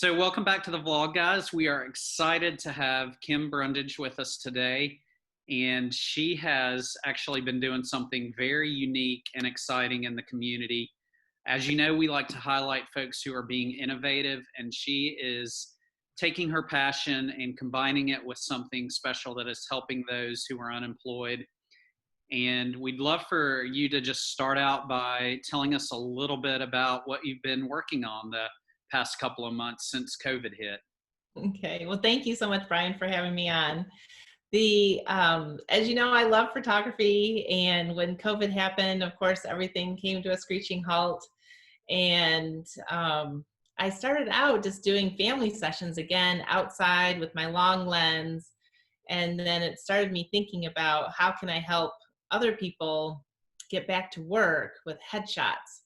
So welcome back to the vlog, guys. We are excited to have Kim Brundage with us today. And she has actually been doing something very unique and exciting in the community. As you know, we like to highlight folks who are being innovative, and she is taking her passion and combining it with something special that is helping those who are unemployed. And we'd love for you to just start out by telling us a little bit about what you've been working on the past couple of months since COVID hit. Okay. Well, thank you so much, Brian, for having me on. As you know, I love photography, and when COVID happened, of course, everything came to a screeching halt. And I started out just doing family sessions again outside with my long lens. And then it started me thinking about how can I help other people get back to work with headshots.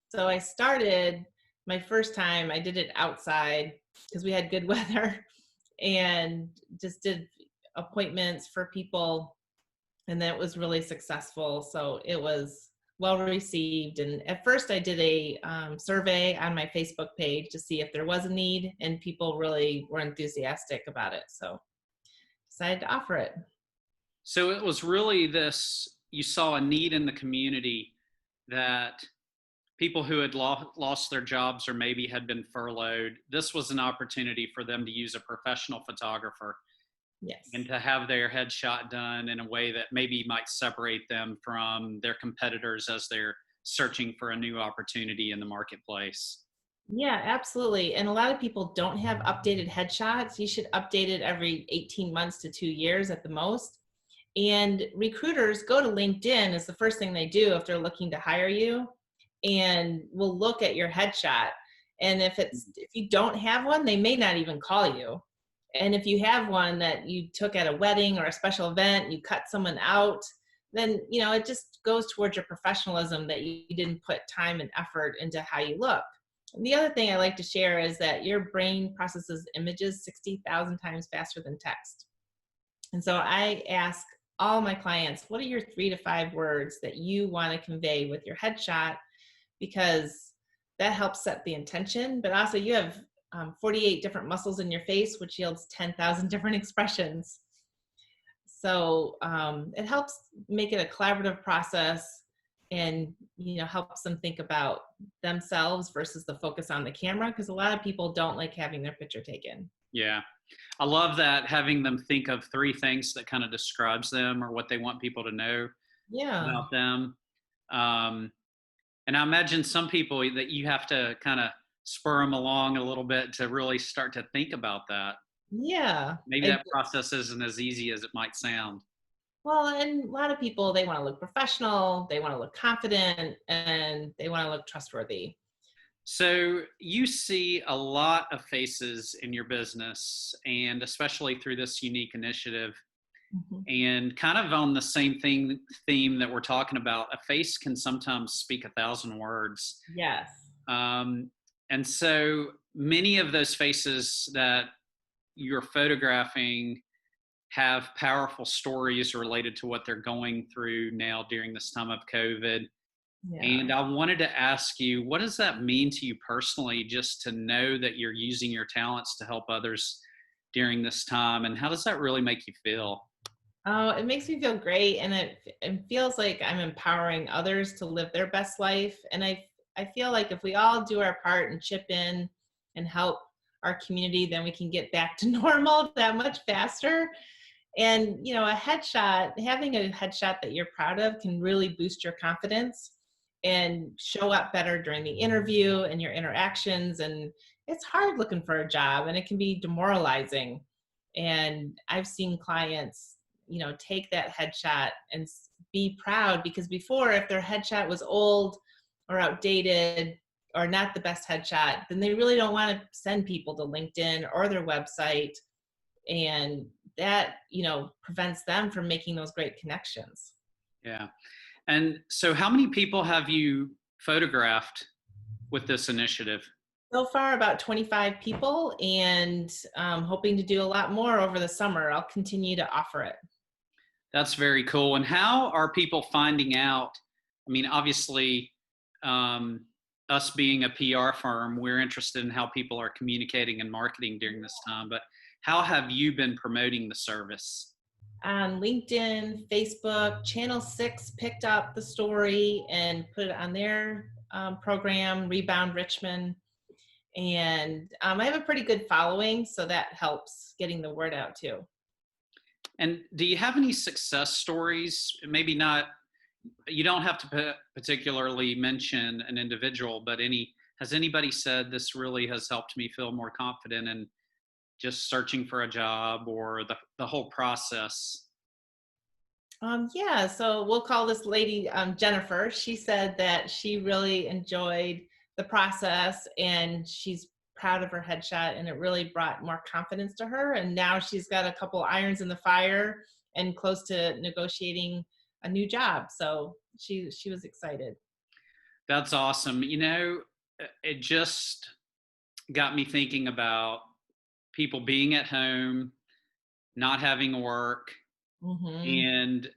So I started my first time, I did it outside because we had good weather and just did appointments for people. And that was really successful. So it was well received. And at first I did a survey on my Facebook page to see if there was a need, and people really were enthusiastic about it. So decided to offer it. So it was really this, you saw a need in the community that people who had lost their jobs or maybe had been furloughed, this was an opportunity for them to use a professional photographer. Yes. And to have their headshot done in a way that maybe might separate them from their competitors as they're searching for a new opportunity in the marketplace. Yeah, absolutely. And a lot of people don't have updated headshots. You should update it every 18 months to 2 years at the most. And recruiters go to LinkedIn is the first thing they do if they're looking to hire you, and will look at your headshot. And if you don't have one, they may not even call you. And if you have one that you took at a wedding or a special event, you cut someone out, then it just goes towards your professionalism that you didn't put time and effort into how you look. And the other thing I like to share is that your brain processes images 60,000 times faster than text. And so I ask all my clients, what are your 3 to 5 words that you want to convey with your headshot? Because that helps set the intention, but also you have 48 different muscles in your face, which yields 10,000 different expressions. So it helps make it a collaborative process, and helps them think about themselves versus the focus on the camera, because a lot of people don't like having their picture taken. Yeah. I love that, having them think of 3 things that kind of describes them or what they want people to know about them. And I imagine some people that you have to kind of spur them along a little bit to really start to think about that. Yeah. Maybe that process isn't as easy as it might sound. Well, and a lot of people, they want to look professional, they want to look confident, and they want to look trustworthy. So you see a lot of faces in your business, and especially through this unique initiative. Mm-hmm. And kind of on the same theme that we're talking about, a face can sometimes speak 1,000 words. Yes. And so many of those faces that you're photographing have powerful stories related to what they're going through now during this time of COVID. Yeah. And I wanted to ask you, what does that mean to you personally, just to know that you're using your talents to help others during this time? And how does that really make you feel? Oh, it makes me feel great. And it feels like I'm empowering others to live their best life. And I feel like if we all do our part and chip in and help our community, then we can get back to normal that much faster. And, having a headshot that you're proud of can really boost your confidence and show up better during the interview and your interactions. And it's hard looking for a job, and it can be demoralizing. And I've seen clients, take that headshot and be proud, because before, if their headshot was old or outdated or not the best headshot, then they really don't want to send people to LinkedIn or their website. And that, prevents them from making those great connections. Yeah. And so how many people have you photographed with this initiative? So far, about 25 people, and hoping to do a lot more over the summer. I'll continue to offer it. That's very cool. And how are people finding out? I mean, obviously, us being a PR firm, we're interested in how people are communicating and marketing during this time. But how have you been promoting the service? On LinkedIn, Facebook, Channel 6 picked up the story and put it on their program, Rebound Richmond. And I have a pretty good following, so that helps getting the word out too. And do you have any success stories? Maybe not, you don't have to particularly mention an individual, but has anybody said this really has helped me feel more confident in just searching for a job or the whole process? Yeah, so we'll call this lady Jennifer. She said that she really enjoyed the process and she's proud of her headshot, and it really brought more confidence to her. And now she's got a couple irons in the fire and close to negotiating a new job. So she was excited. That's awesome. It just got me thinking about people being at home, not having work, Hmm. and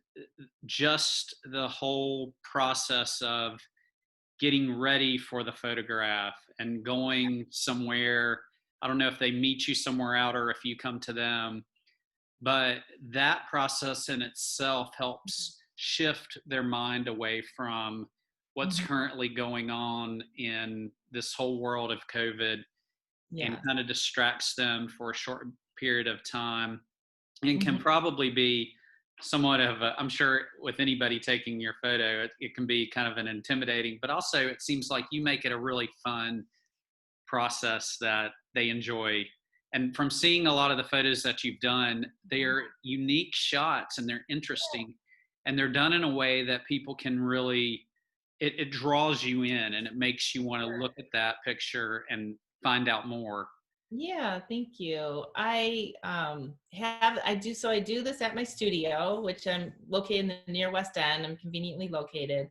just the whole process of getting ready for the photograph and going somewhere. I don't know if they meet you somewhere out or if you come to them, but that process in itself helps shift their mind away from what's Hmm. currently going on in this whole world of COVID, and Yeah. kind of distracts them for a short period of time, and can Hmm. probably be somewhat of I'm sure with anybody taking your photo, it can be kind of an intimidating, but also it seems like you make it a really fun process that they enjoy. And from seeing a lot of the photos that you've done, they're unique shots and they're interesting, and they're done in a way that people can really, it draws you in and it makes you want to look at that picture and find out more. Yeah, thank you. I do this at my studio, which I'm located in the near West End. I'm conveniently located.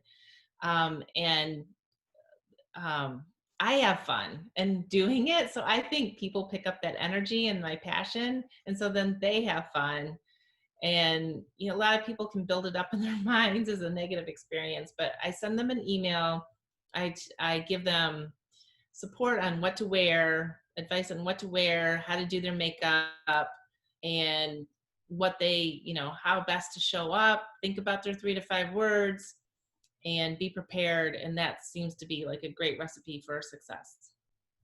And um I have fun and doing it. So I think people pick up that energy and my passion. And so then they have fun. And a lot of people can build it up in their minds as a negative experience, but I send them an email. I give them support on what to wear, advice on what to wear, how to do their makeup, and what how best to show up, think about their 3 to 5 words, and be prepared. And that seems to be like a great recipe for success.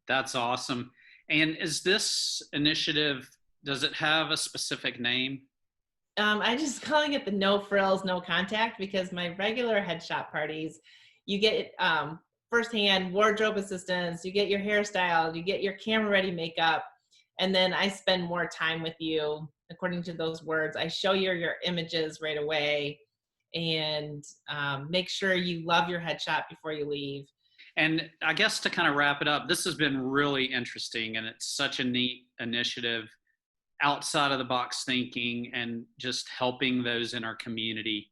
That's awesome. And is this initiative, does it have a specific name? I just calling it the no frills, no contact, because my regular headshot parties, you get firsthand wardrobe assistance, you get your hairstyle, you get your camera ready makeup, and then I spend more time with you according to those words. I show you your images right away, and make sure you love your headshot before you leave. And I guess to kind of wrap it up, this has been really interesting and it's such a neat initiative, outside of the box thinking and just helping those in our community,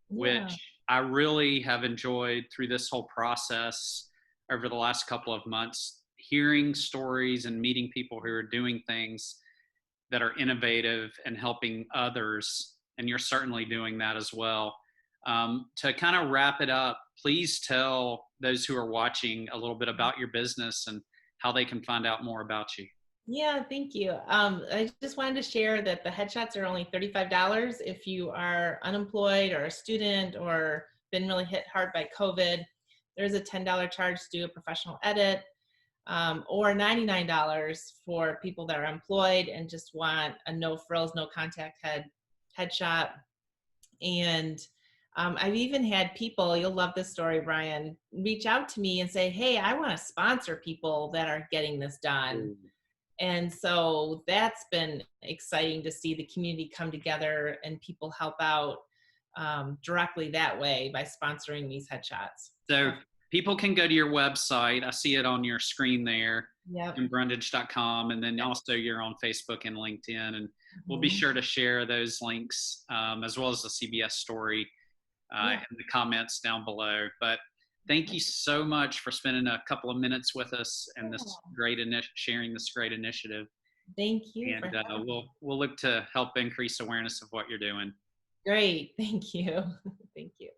Yeah. which I really have enjoyed through this whole process over the last couple of months, hearing stories and meeting people who are doing things that are innovative and helping others. And you're certainly doing that as well. To kind of wrap it up, please tell those who are watching a little bit about your business and how they can find out more about you. Yeah, thank you. I just wanted to share that the headshots are only $35 if you are unemployed or a student or been really hit hard by COVID. There's a $10 charge to do a professional edit, or $99 for people that are employed and just want a no frills, no contact headshot. And I've even had people, you'll love this story, Brian, reach out to me and say, "Hey, I want to sponsor people that are getting this done." And so that's been exciting to see the community come together and people help out directly that way by sponsoring these headshots. So So, people can go to your website. I see it on your screen there, yep. brundage.com. And then also you're on Facebook and LinkedIn. And we'll be Mhm. sure to share those links, as well as the CBS story, Yeah. in the comments down below. But thank you so much for spending a couple of minutes with us and this great sharing this great initiative. Thank you for And having me. we'll look to help increase awareness of what you're doing. Great. Thank you. Thank you.